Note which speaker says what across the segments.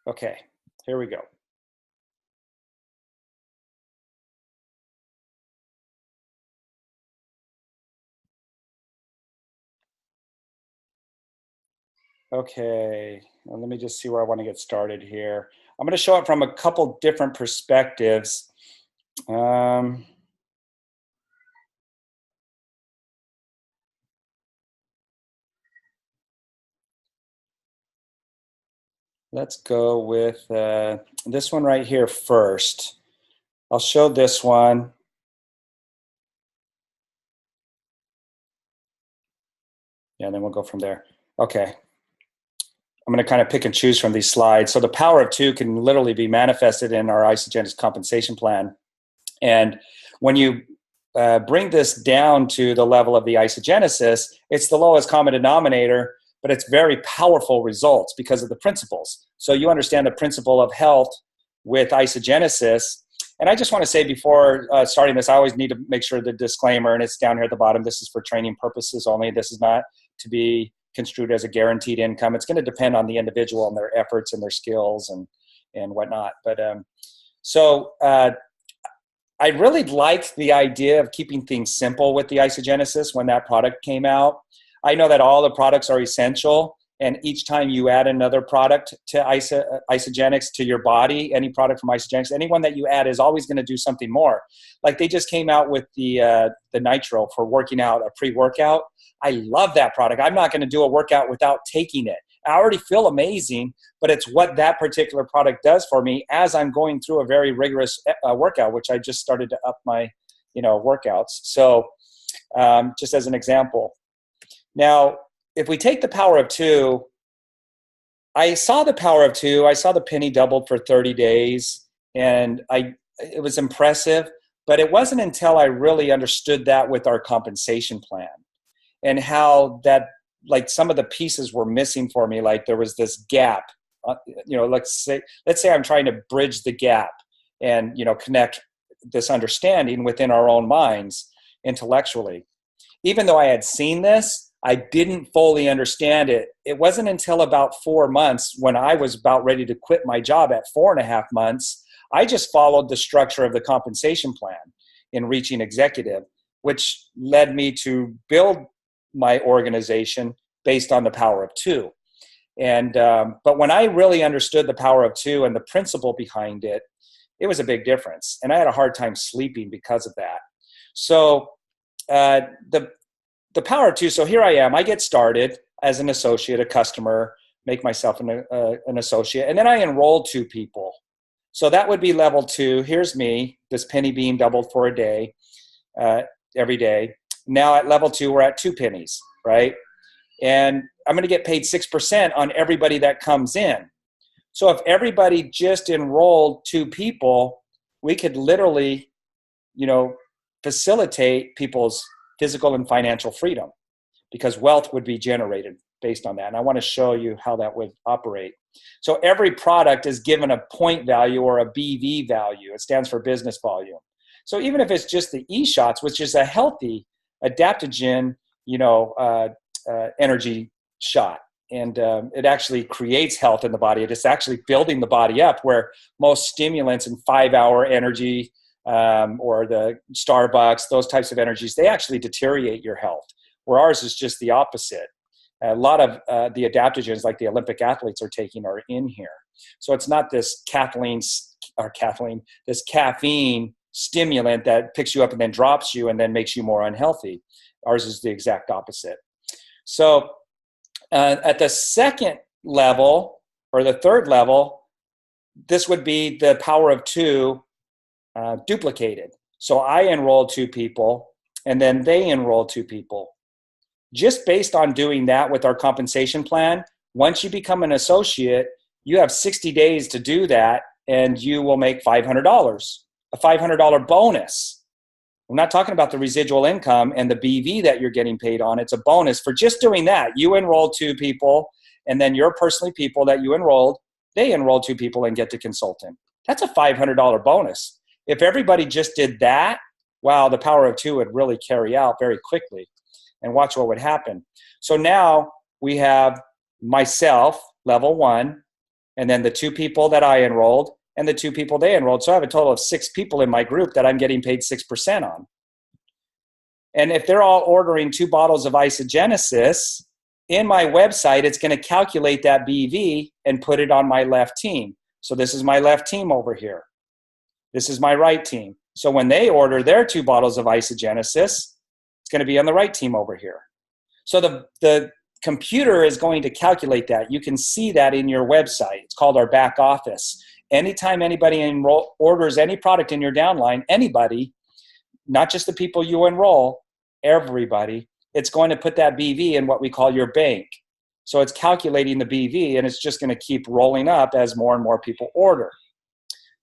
Speaker 1: Okay, here we go. Okay, well, let me just see where I want to get started here. I'm going to show it from a couple different perspectives. Um, let's go with this one right here first. I'll show this one. Yeah, and then we'll go from there. Okay. I'm going to kind of pick and choose from these slides. So the power of two can literally be manifested in our isogenesis compensation plan. And when you bring this down to the level of the isogenesis, it's the lowest common denominator, but it's very powerful results because of the principles. So you understand the principle of health with isogenesis. And I just want to say before starting this, I always need to make sure the disclaimer, and it's down here at the bottom, this is for training purposes only. This is not to be construed as a guaranteed income. It's going to depend on the individual and their efforts and their skills and whatnot. But I really liked the idea of keeping things simple with the isogenesis when that product came out. I know that all the products are essential, and each time you add another product to isogenics to your body, any product from isogenics, anyone that you add is always going to do something more. Like they just came out with the nitro for working out, a pre-workout. I love that product. I'm not going to do a workout without taking it. I already feel amazing, but it's what that particular product does for me as I'm going through a very rigorous workout, which I just started to up my, workouts. So just as an example. Now, if we take the power of two, I saw the power of two. I saw the penny doubled for 30 days, and it was impressive, but it wasn't until I really understood that with our compensation plan and how that, like some of the pieces were missing for me. Like there was this gap, let's say I'm trying to bridge the gap and, connect this understanding within our own minds intellectually. Even though I had seen this, I didn't fully understand it. It wasn't until about 4 months when I was about ready to quit my job at 4.5 months, I just followed the structure of the compensation plan in reaching executive, which led me to build my organization based on the power of two. And but when I really understood the power of two and the principle behind it, it was a big difference. And I had a hard time sleeping because of that. So the power of two. So here I am. I get started as an associate, a customer, make myself an associate, and then I enroll two people. So that would be level two. Here's me, this penny being doubled for a day, every day. Now at level two, we're at 2 pennies, right? And I'm going to get paid 6% on everybody that comes in. So if everybody just enrolled 2 people, we could literally, facilitate people's physical and financial freedom because wealth would be generated based on that. And I want to show you how that would operate. So every product is given a point value or a BV value. It stands for business volume. So even if it's just the E-shots, which is a healthy adaptogen, energy shot, and it actually creates health in the body. It is actually building the body up, where most stimulants and 5-hour energy or the Starbucks, those types of energies, they actually deteriorate your health, where ours is just the opposite. A lot of the adaptogens like the Olympic athletes are taking are in here. So it's not this this caffeine stimulant that picks you up and then drops you and then makes you more unhealthy. Ours is the exact opposite. So at the second level or the third level, this would be the power of two duplicated. So I enroll 2 people and then they enroll 2 people. Just based on doing that with our compensation plan, once you become an associate, you have 60 days to do that and you will make $500, a $500 bonus. I'm not talking about the residual income and the BV that you're getting paid on. It's a bonus for just doing that. You enroll 2 people, and then your personally people that you enrolled, they enroll 2 people and get to consultant. That's a $500 bonus. If everybody just did that, wow, the power of two would really carry out very quickly. And watch what would happen. So now we have myself, level 1, and then the 2 people that I enrolled, and the 2 people they enrolled. So I have a total of 6 people in my group that I'm getting paid 6% on. And if they're all ordering 2 bottles of isogenesis, in my website, it's going to calculate that BV and put it on my left team. So this is my left team over here. This is my right team. So when they order their 2 bottles of isogenesis, it's going to be on the right team over here. So the computer is going to calculate that. You can see that in your website. It's called our back office. Anytime anybody orders any product in your downline, anybody, not just the people you enroll, everybody, it's going to put that BV in what we call your bank. So it's calculating the BV, and it's just going to keep rolling up as more and more people order.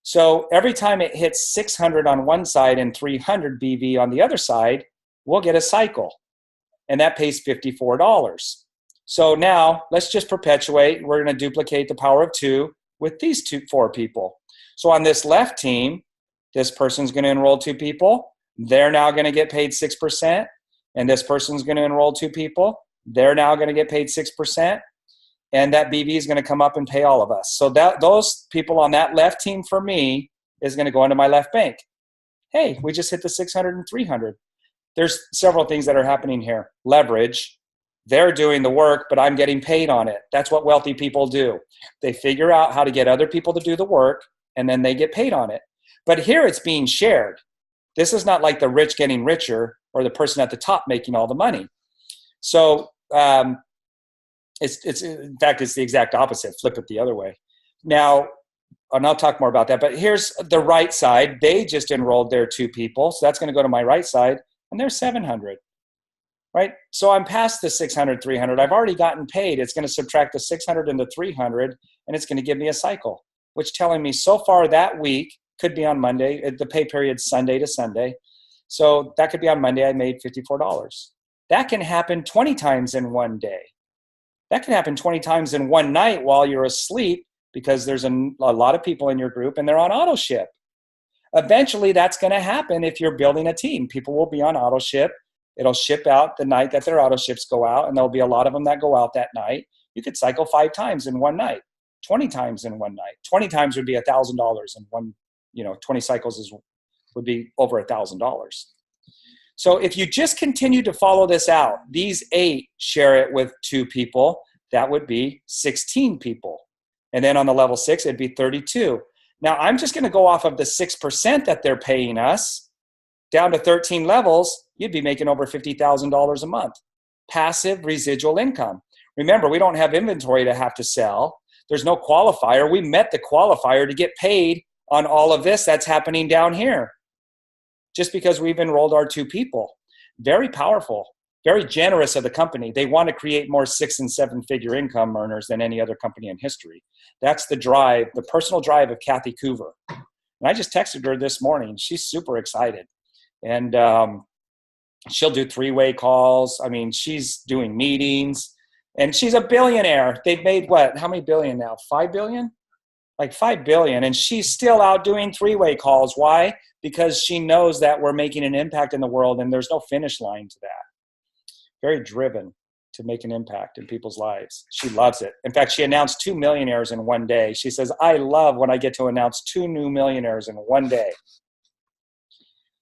Speaker 1: So every time it hits 600 on one side and 300 BV on the other side, we'll get a cycle, and that pays $54. So now let's just perpetuate. We're going to duplicate the power of 2 with these 4 people. So on this left team, this person's going to enroll 2 people. They're now going to get paid 6%. And this person's going to enroll 2 people. They're now going to get paid 6%. And that BV is going to come up and pay all of us. So those people on that left team for me is going to go into my left bank. Hey, we just hit the 600 and 300. There's several things that are happening here. Leverage. They're doing the work, but I'm getting paid on it. That's what wealthy people do. They figure out how to get other people to do the work, and then they get paid on it. But here it's being shared. This is not like the rich getting richer or the person at the top making all the money. So it's in fact, it's the exact opposite. Flip it the other way. Now, and I'll talk more about that, but here's the right side. They just enrolled their 2 people. So that's going to go to my right side, and there's 700. Right? So I'm past the 600, 300. I've already gotten paid. It's going to subtract the 600 and the 300, and it's going to give me a cycle, which telling me so far that week, could be on Monday. The pay period's Sunday to Sunday. So that could be on Monday. I made $54. That can happen 20 times in one day. That can happen 20 times in one night while you're asleep, because there's a lot of people in your group and they're on auto ship. Eventually, that's going to happen if you're building a team. People will be on auto ship. It'll ship out the night that their auto ships go out, and there'll be a lot of them that go out that night. You could cycle 5 times in one night, 20 times in one night. 20 times would be $1,000 in one, 20 cycles would be over $1,000. So if you just continue to follow this out, these 8 share it with 2 people, that would be 16 people. And then on the level 6, it'd be 32. Now I'm just going to go off of the 6% that they're paying us down to 13 levels. You'd be making over $50,000 a month. Passive residual income. Remember, we don't have inventory to have to sell. There's no qualifier. We met the qualifier to get paid on all of this that's happening down here, just because we've enrolled our 2 people. Very powerful, very generous of the company. They want to create more 6- and 7-figure income earners than any other company in history. That's the drive, the personal drive of Kathy Coover. And I just texted her this morning. She's super excited. And she'll do 3-way calls. I mean, she's doing meetings. And she's a billionaire. They've made what? How many billion now? 5 billion? Like 5 billion. And she's still out doing 3-way calls. Why? Because she knows that we're making an impact in the world, and there's no finish line to that. Very driven to make an impact in people's lives. She loves it. In fact, she announced 2 millionaires in one day. She says, I love when I get to announce 2 new millionaires in one day.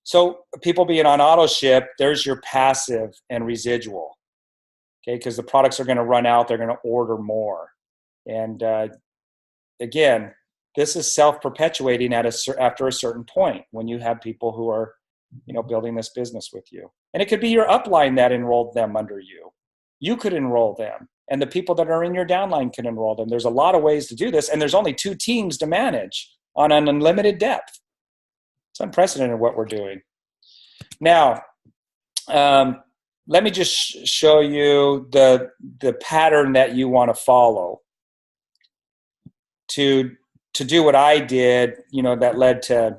Speaker 1: So people being on auto ship, there's your passive and residual. Okay, because the products are going to run out. They're going to order more. And again, this is self-perpetuating after a certain point when you have people who are, building this business with you. And it could be your upline that enrolled them under you. You could enroll them, and the people that are in your downline can enroll them. There's a lot of ways to do this, and there's only 2 teams to manage on an unlimited depth. It's unprecedented what we're doing. Now, let me just show you the pattern that you want to follow to do what I did, that led to,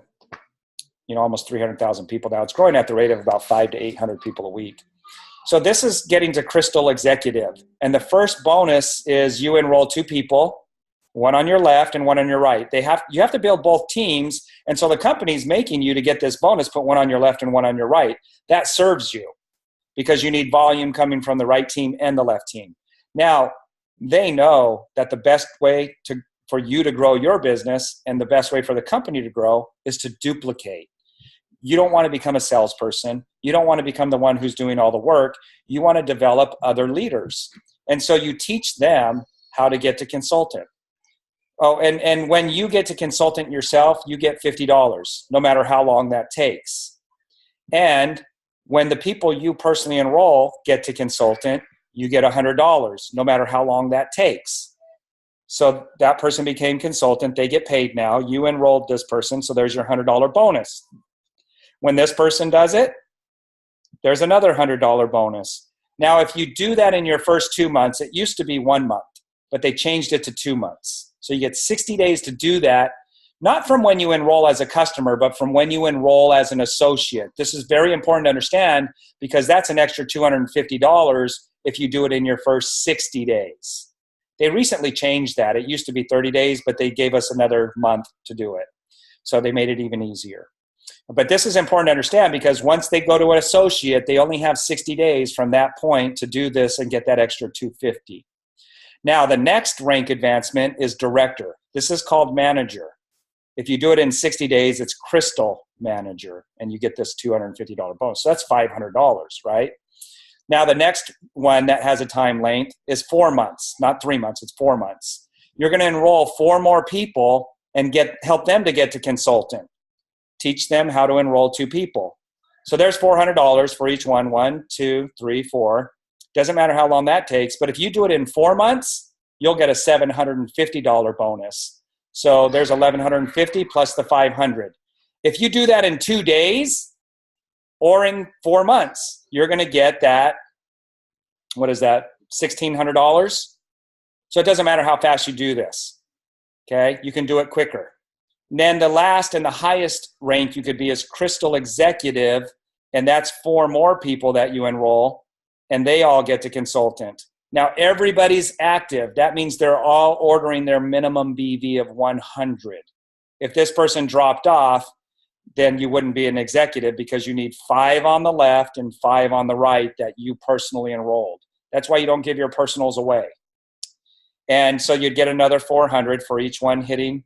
Speaker 1: almost 300,000 people now. It's growing at the rate of about 500 to 800 people a week. So this is getting to Crystal Executive. And the first bonus is you enroll 2 people, one on your left and one on your right. You have to build both teams. And so the company's making you to get this bonus, put one on your left and one on your right. That serves you because you need volume coming from the right team and the left team. Now, they know that the best way for you to grow your business, and the best way for the company to grow, is to duplicate. You don't want to become a salesperson. You don't want to become the one who's doing all the work. You want to develop other leaders. And so you teach them how to get to consultant. Oh, and when you get to consultant yourself, you get $50, no matter how long that takes. And when the people you personally enroll get to consultant, you get $100, no matter how long that takes. So that person became consultant. They get paid now. You enrolled this person, so there's your $100 bonus. When this person does it, there's another $100 bonus. Now, if you do that in your first 2 months, it used to be 1 month, but they changed it to 2 months. So you get 60 days to do that, not from when you enroll as a customer, but from when you enroll as an associate. This is very important to understand because that's an extra $250 if you do it in your first 60 days. They recently changed that. It used to be 30 days, but they gave us another month to do it. So they made it even easier. But this is important to understand because once they go to an associate, they only have 60 days from that point to do this and get that extra $250. Now, the next rank advancement is director. This is called manager. If you do it in 60 days, it's crystal manager, and you get this $250 bonus. So that's $500, right? Now, the next one that has a time length is 4 months, not 3 months. It's 4 months. You're going to enroll 4 more people and help them to get to consultant. Teach them how to enroll 2 people. So there's $400 for each one. 1, 2, 3, 4. Doesn't matter how long that takes, but if you do it in 4 months, you'll get a $750 bonus. So there's $1,150 plus the $500. If you do that in 2 days or in 4 months, you're going to get that, what is that, $1,600? So it doesn't matter how fast you do this, okay? You can do it quicker. And then the last and the highest rank you could be is crystal executive, and that's 4 more people that you enroll, and they all get to consultant. Now, everybody's active. That means they're all ordering their minimum BV of 100. If this person dropped off, then you wouldn't be an executive because you need 5 on the left and 5 on the right that you personally enrolled. That's why you don't give your personals away. And so you'd get another 400 for each one hitting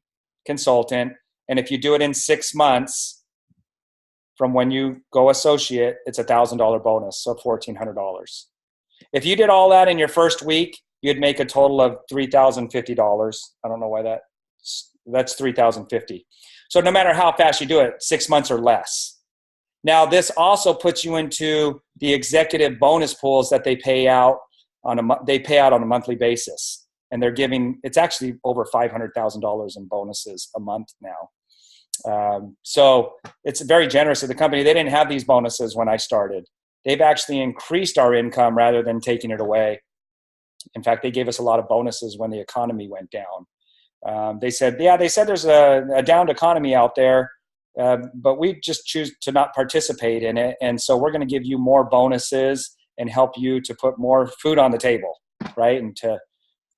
Speaker 1: consultant. And if you do it in 6 months, from when you go associate, it's a $1,000 bonus, so $1,400. If you did all that in your first week, you'd make a total of $3,050. I don't know why that's $3,050. So no matter how fast you do it, 6 months or less. Now, this also puts you into the executive bonus pools that they pay out on a monthly basis. And they're giving, it's actually over $500,000 in bonuses a month now. So it's very generous of the company. They didn't have these bonuses when I started. They've actually increased our income rather than taking it away. In fact, they gave us a lot of bonuses when the economy went down. They said there's a downed economy out there, but we just choose to not participate in it. And so we're going to give you more bonuses and help you to put more food on the table, right? And to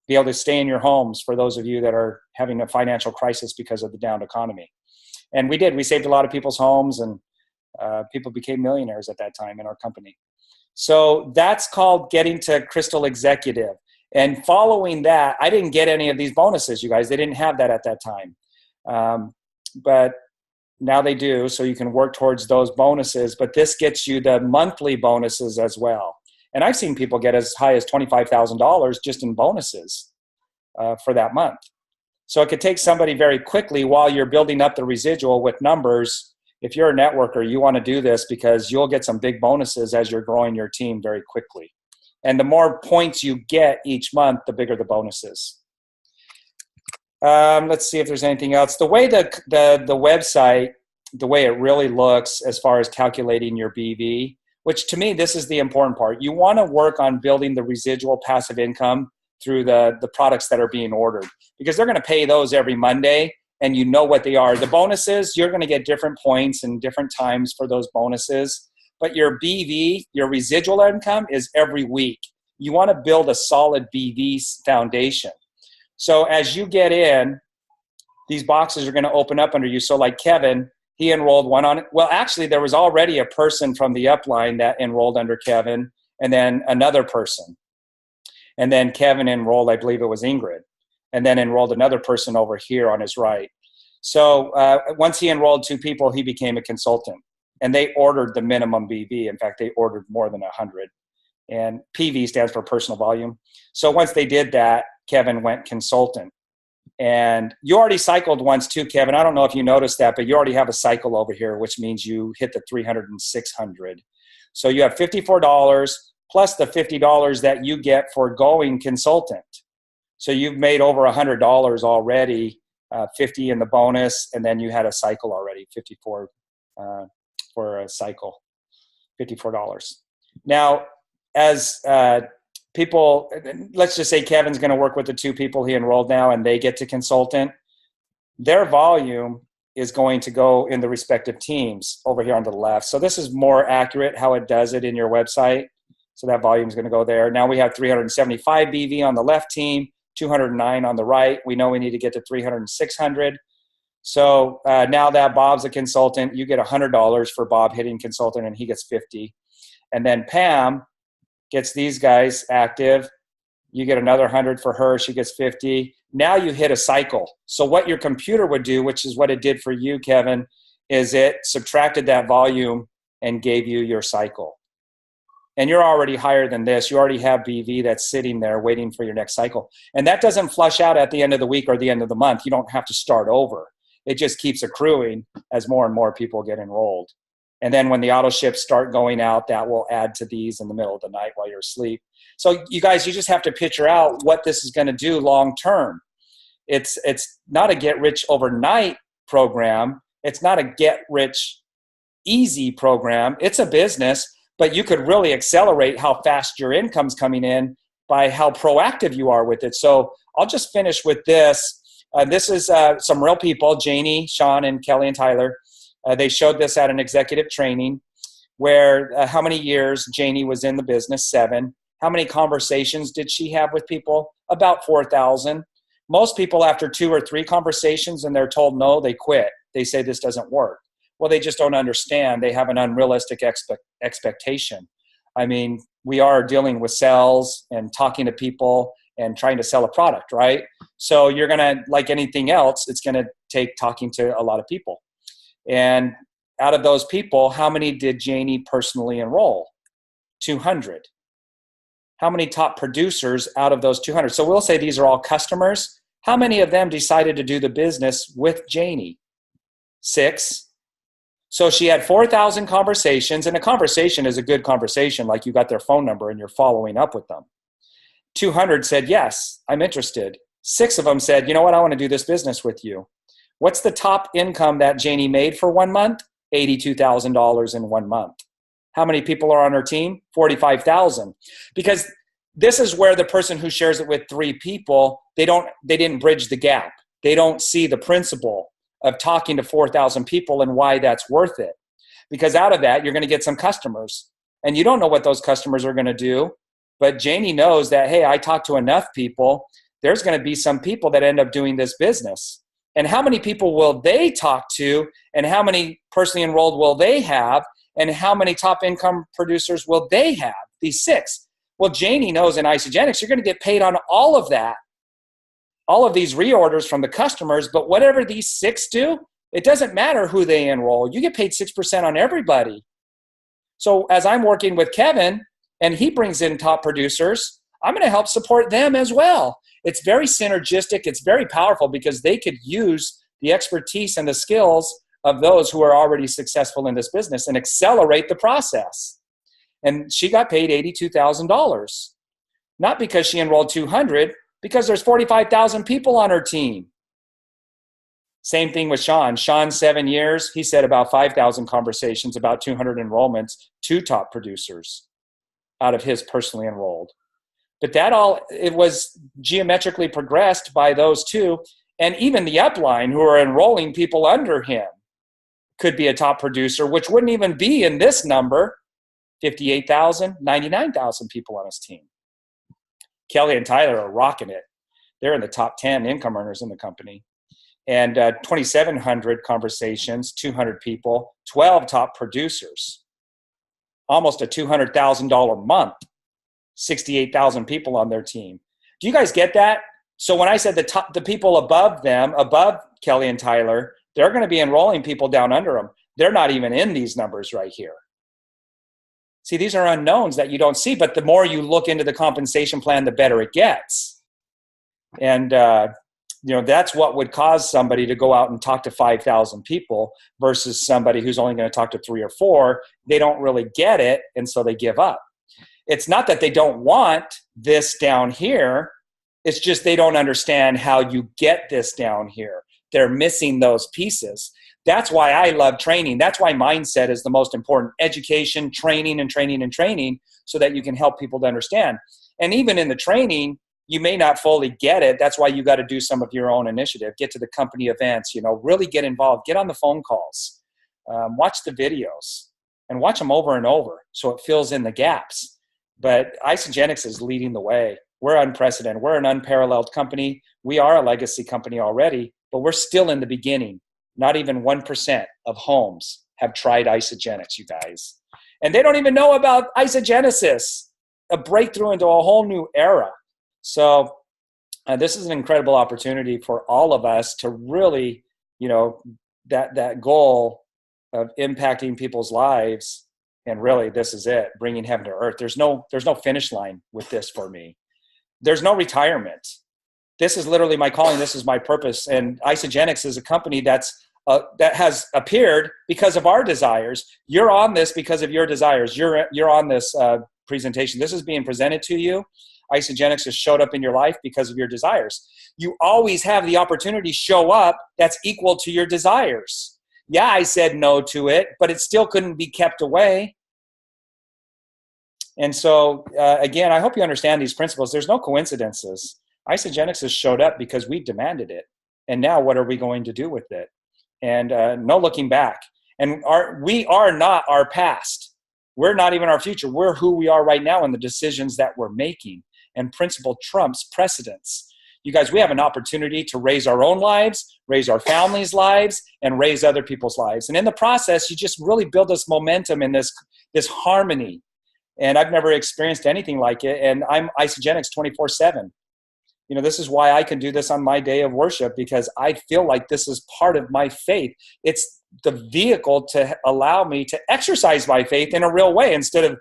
Speaker 1: be able to stay in your homes for those of you that are having a financial crisis because of the downed economy. And we did. We saved a lot of people's homes, and people became millionaires at that time in our company. So that's called getting to crystal executive. And following that, I didn't get any of these bonuses, you guys. They didn't have that at that time. But now they do, so you can work towards those bonuses. But this gets you the monthly bonuses as well. And I've seen people get as high as $25,000 just in bonuses for that month. So it could take somebody very quickly while you're building up the residual with numbers. If you're a networker, you want to do this because you'll get some big bonuses as you're growing your team very quickly. And the more points you get each month, the bigger the bonuses. Let's see if there's anything else. The way the website, the way it really looks as far as calculating your BV, which to me, this is the important part. You want to work on building the residual passive income through the products that are being ordered, because they're going to pay those every Monday, and you know what they are. The bonuses, you're going to get different points and different times for those bonuses, but your BV, your residual income, is every week. You want to build a solid BV foundation. So as you get in, these boxes are going to open up under you. So like Kevin, he enrolled one on, well, actually there was already a person from the upline that enrolled under Kevin, and then another person. And then Kevin enrolled, I believe it was Ingrid. and then enrolled another person over here on his right. So once he enrolled 2 people, he became a consultant, and they ordered the minimum BV. In fact, they ordered more than 100, and PV stands for personal volume. So once they did that, Kevin went consultant. And you already cycled once too, Kevin. I don't know if you noticed that, but you already have a cycle over here, which means you hit the 300 and 600. So you have $54 plus the $50 that you get for going consultant. So you've made over $100 already, 50 in the bonus, and then you had a cycle already, 54 for a cycle, $54. Now, as people, let's just say Kevin's going to work with the 2 people he enrolled now, and they get to consultant. Their volume is going to go in the respective teams over here on the left. So this is more accurate how it does it in your website. So that volume is going to go there. Now we have 375 BV on the left team, 209 on the right. We know we need to get to 300 and 600. So now that Bob's a consultant, you get $100 for Bob hitting consultant, and he gets 50. And then Pam gets these guys active. You get another 100 for her. She gets 50. Now you hit a cycle. So what your computer would do, which is what it did for you, Kevin, is it subtracted that volume and gave you your cycle. And you're already higher than this. You already have BV that's sitting there waiting for your next cycle. And that doesn't flush out at the end of the week or the end of the month. You don't have to start over. It just keeps accruing as more and more people get enrolled. And then when the auto ships start going out, that will add to these in the middle of the night while you're asleep. So you guys, you just have to picture out what this is going to do long term. It's not a get rich overnight program. It's not a get rich easy program. It's a business, but you could really accelerate how fast your income's coming in by how proactive you are with it. So I'll just finish with this. This is some real people, Janie, Sean, and Kelly and Tyler. They showed this at an executive training where how many years Janie was in the business? 7. How many conversations did she have with people? About 4,000. Most people, after 2 or 3 conversations and they're told no, they quit. They say this doesn't work. Well, they just don't understand. They have an unrealistic expectation. I mean, we are dealing with sales and talking to people and trying to sell a product, right? So you're going to, like anything else, it's going to take talking to a lot of people. And out of those people, how many did Janie personally enroll? 200. How many top producers out of those 200? So we'll say these are all customers. How many of them decided to do the business with Janie? 6. So she had 4,000 conversations, and a conversation is a good conversation, like you got their phone number and you're following up with them. 200 said, yes, I'm interested. 6 of them said, you know what, I want to do this business with you. What's the top income that Janie made for 1 month? $82,000 in 1 month. How many people are on her team? 45,000. Because this is where the person who shares it with 3 people, they didn't bridge the gap. They don't see the principle of talking to 4,000 people and why that's worth it. Because out of that, you're going to get some customers. And you don't know what those customers are going to do. But Janie knows that, hey, I talked to enough people. There's going to be some people that end up doing this business. And how many people will they talk to? And how many personally enrolled will they have? And how many top income producers will they have? These 6. Well, Janie knows in Isogenics, you're going to get paid on all of that, all of these reorders from the customers. But whatever these 6 do, it doesn't matter who they enroll. You get paid 6% on everybody. So as I'm working with Kevin and he brings in top producers, I'm going to help support them as well. It's very synergistic. It's very powerful because they could use the expertise and the skills of those who are already successful in this business and accelerate the process. And she got paid $82,000, not because she enrolled 200, because there's 45,000 people on her team. Same thing with Sean. Sean, 7 years, he said about 5,000 conversations, about 200 enrollments, 2 top producers out of his personally enrolled. But it was geometrically progressed by those 2. And even the upline who are enrolling people under him could be a top producer, which wouldn't even be in this number, 58,000, 99,000 people on his team. Kelly and Tyler are rocking it. They're in the top 10 income earners in the company. And 2,700 conversations, 200 people, 12 top producers, almost a $200,000 month. 68,000 people on their team. Do you guys get that? So when I said the people above them, above Kelly and Tyler, they're going to be enrolling people down under them. They're not even in these numbers right here. See, these are unknowns that you don't see, but the more you look into the compensation plan, the better it gets. And, that's what would cause somebody to go out and talk to 5,000 people versus somebody who's only going to talk to 3 or 4. They don't really get it, and so they give up. It's not that they don't want this down here. It's just they don't understand how you get this down here. They're missing those pieces. That's why I love training. That's why mindset is the most important. Education, training, and training, and training, so that you can help people to understand. And even in the training, you may not fully get it. That's why you got to do some of your own initiative. Get to the company events, really get involved. Get on the phone calls. Watch the videos and watch them over and over so it fills in the gaps. But Isagenix is leading the way. We're unprecedented. We're an unparalleled company. We are a legacy company already, but we're still in the beginning. Not even 1% of homes have tried Isagenix, you guys. And they don't even know about isogenesis, a breakthrough into a whole new era. So this is an incredible opportunity for all of us to really, that goal of impacting people's lives. And really, this is it, bringing heaven to earth. There's no finish line with this for me. There's no retirement. This is literally my calling. This is my purpose. And Isagenix is a company that has appeared because of our desires. You're on this because of your desires. You're on this presentation. This is being presented to you. Isagenix has showed up in your life because of your desires. You always have the opportunity to show up that's equal to your desires. Yeah, I said no to it, but it still couldn't be kept away. And so, again, I hope you understand these principles. There's no coincidences. Isagenix has showed up because we demanded it. And now what are we going to do with it? And no looking back. And we are not our past. We're not even our future. We're who we are right now and the decisions that we're making. And principle trumps precedence. You guys, we have an opportunity to raise our own lives, raise our families' lives, and raise other people's lives. And in the process, you just really build this momentum and this harmony. And I've never experienced anything like it. And I'm Isagenix 24/7. This is why I can do this on my day of worship, because I feel like this is part of my faith. It's the vehicle to allow me to exercise my faith in a real way instead of,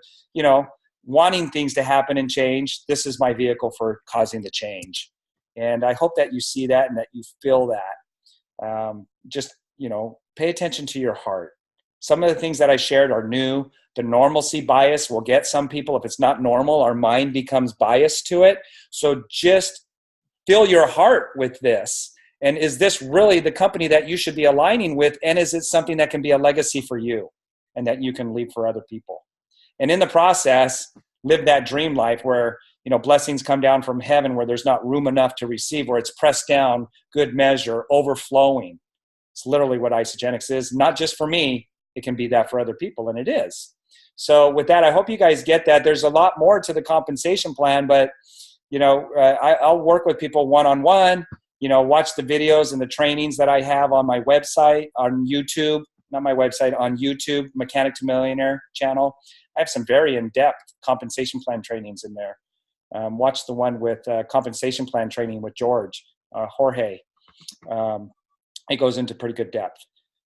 Speaker 1: wanting things to happen and change. This is my vehicle for causing the change. And I hope that you see that and that you feel that. Just pay attention to your heart. Some of the things that I shared are new. The normalcy bias will get some people. If it's not normal, our mind becomes biased to it. So just fill your heart with this. And is this really the company that you should be aligning with? And is it something that can be a legacy for you and that you can leave for other people? And in the process, live that dream life where, blessings come down from heaven, where there's not room enough to receive, where it's pressed down, good measure, overflowing. It's literally what Isagenix is. Not just for me, it can be that for other people, and it is. So with that, I hope you guys get that. There's a lot more to the compensation plan, but I'll work with people one-on-one, watch the videos and the trainings that I have on my website, on YouTube, not my website, on YouTube, Mechanic to Millionaire channel. I have some very in-depth compensation plan trainings in there. Watch the one with compensation plan training with Jorge. It goes into pretty good depth.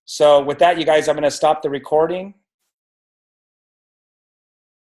Speaker 1: So with that, you guys, I'm going to stop the recording.